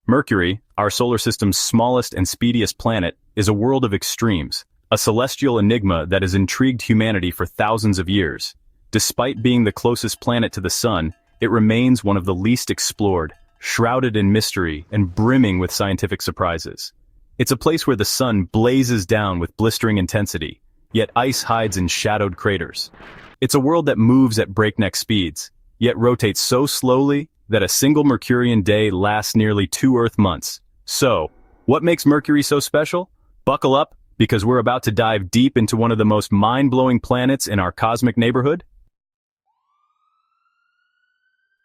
Mercury, our solar system's smallest and speediest planet, is a world of extremes, a celestial enigma that has intrigued humanity for thousands of years. Despite being the closest planet to the Sun, it remains one of the least explored, shrouded in mystery and brimming with scientific surprises. It's a place where the Sun blazes down with blistering intensity, yet ice hides in shadowed craters. It's a world that moves at breakneck speeds, yet rotates so slowly that a single Mercurian day lasts nearly 2 Earth months. So, what makes Mercury so special? Buckle up, because we're about to dive deep into one of the most mind-blowing planets in our cosmic neighborhood.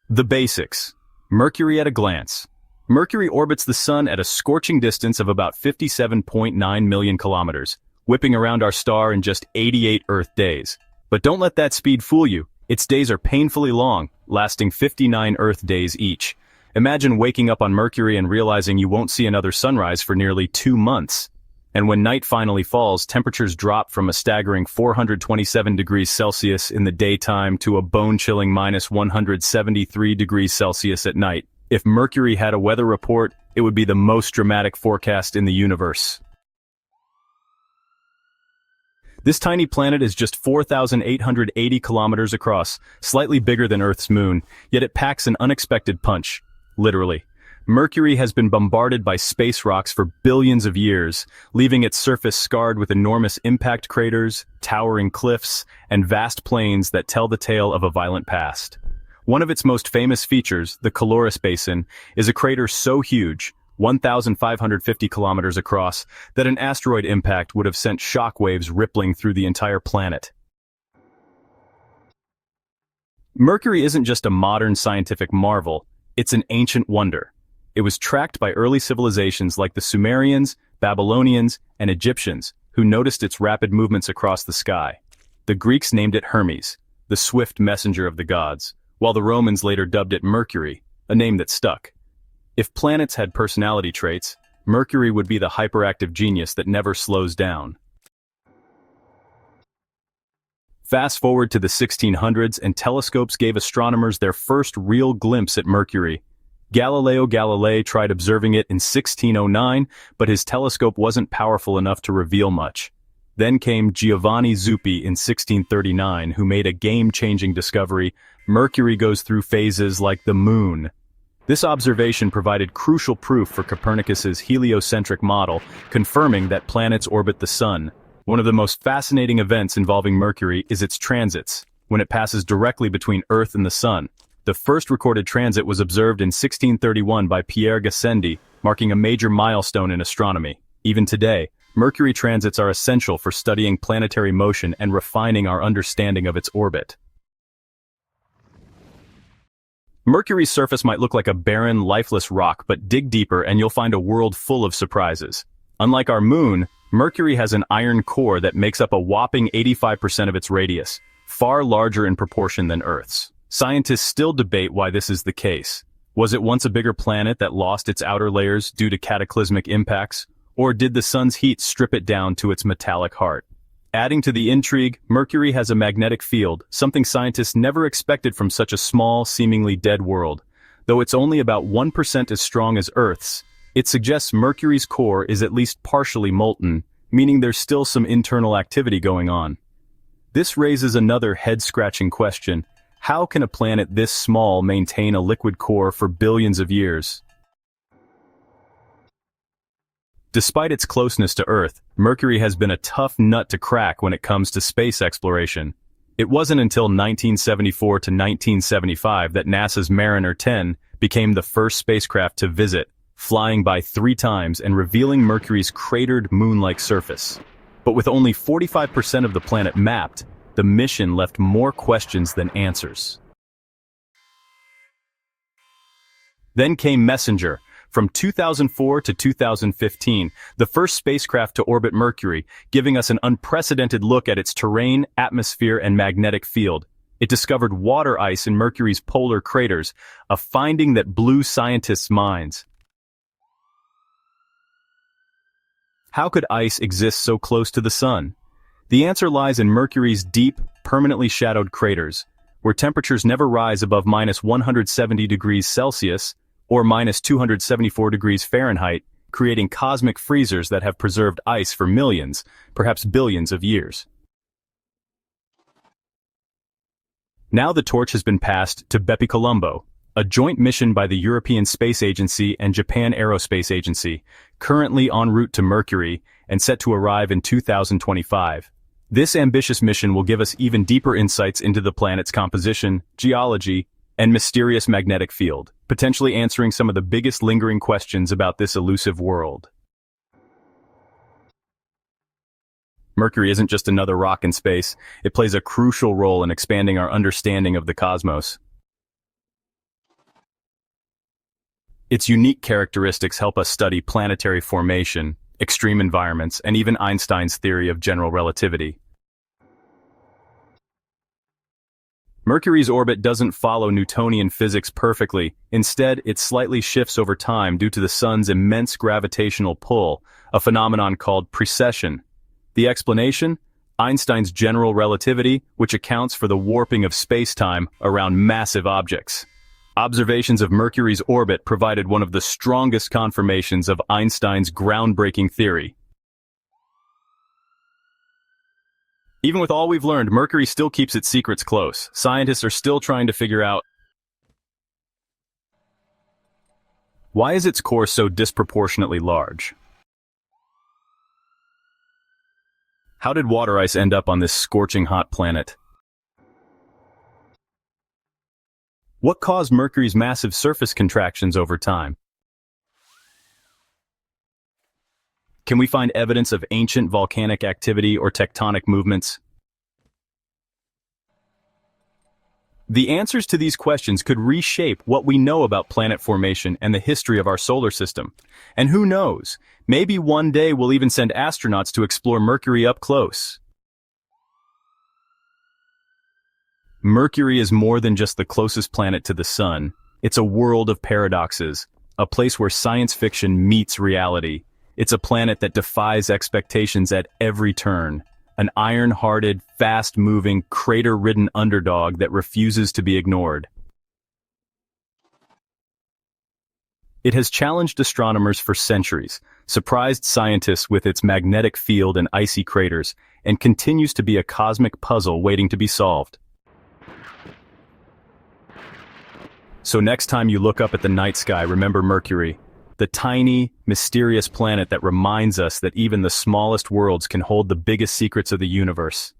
The basics. Mercury at a glance. Mercury orbits the Sun at a scorching distance of about 57.9 million kilometers, whipping around our star in just 88 Earth days. But don't let that speed fool you. Its days are painfully long, lasting 59 Earth days each. Imagine waking up on Mercury and realizing you won't see another sunrise for nearly 2 months. And when night finally falls, temperatures drop from a staggering 427 degrees Celsius in the daytime to a bone-chilling minus 173 degrees Celsius at night. If Mercury had a weather report, it would be the most dramatic forecast in the universe. This tiny planet is just 4,880 kilometers across, slightly bigger than Earth's moon, yet it packs an unexpected punch. Literally. Mercury has been bombarded by space rocks for billions of years, leaving its surface scarred with enormous impact craters, towering cliffs, and vast plains that tell the tale of a violent past. One of its most famous features, the Caloris Basin, is a crater so huge, 1,550 kilometers across, that an asteroid impact would have sent shockwaves rippling through the entire planet. Mercury isn't just a modern scientific marvel, it's an ancient wonder. It was tracked by early civilizations like the Sumerians, Babylonians, and Egyptians, who noticed its rapid movements across the sky. The Greeks named it Hermes, the swift messenger of the gods, while the Romans later dubbed it Mercury, a name that stuck. If planets had personality traits, Mercury would be the hyperactive genius that never slows down. Fast forward to the 1600s and telescopes gave astronomers their first real glimpse at Mercury. Galileo Galilei tried observing it in 1609, but his telescope wasn't powerful enough to reveal much. Then came Giovanni Zuppi in 1639, who made a game-changing discovery: Mercury goes through phases like the Moon. This observation provided crucial proof for Copernicus's heliocentric model, confirming that planets orbit the Sun. One of the most fascinating events involving Mercury is its transits, when it passes directly between Earth and the Sun. The first recorded transit was observed in 1631 by Pierre Gassendi, marking a major milestone in astronomy. Even today, Mercury transits are essential for studying planetary motion and refining our understanding of its orbit. Mercury's surface might look like a barren, lifeless rock, but dig deeper and you'll find a world full of surprises. Unlike our Moon, Mercury has an iron core that makes up a whopping 85% of its radius, far larger in proportion than Earth's. Scientists still debate why this is the case. Was it once a bigger planet that lost its outer layers due to cataclysmic impacts, or did the Sun's heat strip it down to its metallic heart? Adding to the intrigue, Mercury has a magnetic field, something scientists never expected from such a small, seemingly dead world. Though it's only about 1% as strong as Earth's, it suggests Mercury's core is at least partially molten, meaning there's still some internal activity going on. This raises another head-scratching question. How can a planet this small maintain a liquid core for billions of years? Despite its closeness to Earth, Mercury has been a tough nut to crack when it comes to space exploration. It wasn't until 1974 to 1975 that NASA's Mariner 10 became the first spacecraft to visit, flying by 3 times and revealing Mercury's cratered moon-like surface. But with only 45% of the planet mapped, the mission left more questions than answers. Then came Messenger. From 2004 to 2015, the first spacecraft to orbit Mercury, giving us an unprecedented look at its terrain, atmosphere, and magnetic field. It discovered water ice in Mercury's polar craters, a finding that blew scientists' minds. How could ice exist so close to the Sun? The answer lies in Mercury's deep, permanently shadowed craters, where temperatures never rise above minus 170 degrees Celsius, or minus 274 degrees Fahrenheit, creating cosmic freezers that have preserved ice for millions, perhaps billions of years. Now the torch has been passed to Bepi Colombo, a joint mission by the European Space Agency and Japan Aerospace Agency, currently en route to Mercury and set to arrive in 2025. This ambitious mission will give us even deeper insights into the planet's composition, geology, and mysterious magnetic field, potentially answering some of the biggest lingering questions about this elusive world. Mercury isn't just another rock in space, it plays a crucial role in expanding our understanding of the cosmos. Its unique characteristics help us study planetary formation, extreme environments, and even Einstein's theory of general relativity. Mercury's orbit doesn't follow Newtonian physics perfectly. Instead, it slightly shifts over time due to the sun's immense gravitational pull, a phenomenon called precession. The explanation? Einstein's general relativity, which accounts for the warping of space-time around massive objects. Observations of Mercury's orbit provided one of the strongest confirmations of Einstein's groundbreaking theory. Even with all we've learned, Mercury still keeps its secrets close. Scientists are still trying to figure out why is its core so disproportionately large? How did water ice end up on this scorching hot planet? What caused Mercury's massive surface contractions over time? Can we find evidence of ancient volcanic activity or tectonic movements? The answers to these questions could reshape what we know about planet formation and the history of our solar system. And who knows, maybe one day we'll even send astronauts to explore Mercury up close. Mercury is more than just the closest planet to the Sun. It's a world of paradoxes, a place where science fiction meets reality. It's a planet that defies expectations at every turn, an iron-hearted, fast-moving, crater-ridden underdog that refuses to be ignored. It has challenged astronomers for centuries, surprised scientists with its magnetic field and icy craters, and continues to be a cosmic puzzle waiting to be solved. So next time you look up at the night sky, remember Mercury, the tiny, mysterious planet that reminds us that even the smallest worlds can hold the biggest secrets of the universe.